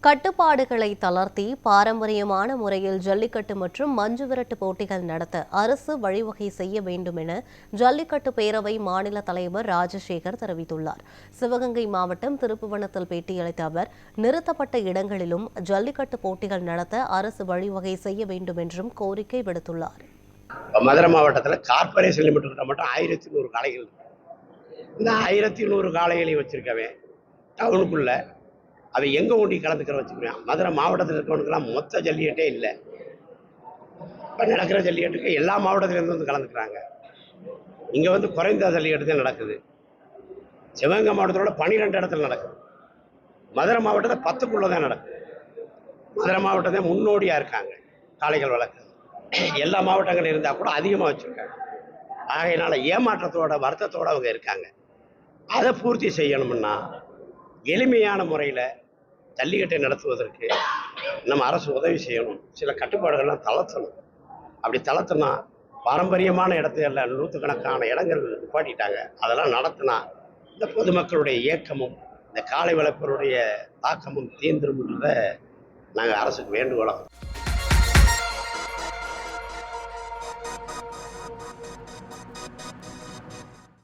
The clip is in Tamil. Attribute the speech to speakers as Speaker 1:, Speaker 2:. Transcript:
Speaker 1: கட்டுப்பாடுகளை தளர்த்தி பாரம்பரியமான முறையில் ஜல்லிக்கட்டு மற்றும் மஞ்சுவிரட்டு போட்டிகள் நடத்த அரசு வழிவகை செய்ய வேண்டும் என ஜல்லிக்கட்டு பேரவை மாநில தலைவர் ராஜசேகர் தெரிவித்துள்ளார். சிவகங்கை மாவட்டம் திருப்புவனத்தில் பேட்டியளித்த அவர், நிறுத்தப்பட்ட இடங்களிலும் ஜல்லிக்கட்டு போட்டிகள் நடத்த அரசு வழிவகை செய்ய வேண்டும் என்றும் கோரிக்கை விடுத்துள்ளார்.
Speaker 2: மதுரை மாவட்டத்தில் கார்பரேஷன் லிமிட் மட்டும் 1100 காளைகள். இந்த 1100 காளைகளையும் வச்சிருக்கவன் டவுனுக்குள்ள அதை எங்க ஒண்டி கலந்துக்கிற வச்சுக்கிறேன். மதுரை மாவட்டத்தில் இருக்கவனுக்கெல்லாம் மொத்த ஜல்லிக்கட்டே இல்லை. இப்போ நடக்கிற ஜல்லிக்கட்டுக்கு எல்லா மாவட்டத்திலேருந்து வந்து கலந்துக்கிறாங்க. இங்கே வந்து குறைந்த ஜல்லிக்கட்டு தான் நடக்குது. சிவகங்கை மாவட்டத்தோட 12 இடத்துல நடக்குது. மதுரை மாவட்டத்தில் 10க்குள்ள தான் நடக்குது. மதுரை மாவட்டத்தை முன்னோடியாக இருக்காங்க காளைகள் வளர்க்குறது. எல்லா மாவட்டங்கள் இருந்தால் கூட அதிகமாக வச்சுருக்காங்க. ஆகையினால ஏமாற்றத்தோட வருத்தத்தோடு அவங்க இருக்காங்க. அதை பூர்த்தி செய்யணும்னா எளிமையான முறையில் ஜல்லிக்கட்டை நடத்துவதற்கு நம்ம அரசு உதவி செய்யணும். சில கட்டுப்பாடுகள்லாம் தளர்த்தணும். அப்படி தளர்த்தினா பாரம்பரியமான இடத்துல நூற்றுக்கணக்கான இடங்கள் நிப்பாட்டிட்டாங்க. அதெல்லாம் நடத்தினா இந்த பொதுமக்களுடைய இயக்கமும் இந்த காளை வளர்ப்பருடைய தாக்கமும் தீர்ந்துரும்ன்றதை நாங்கள் அரசுக்கு வேண்டுகோளோம்.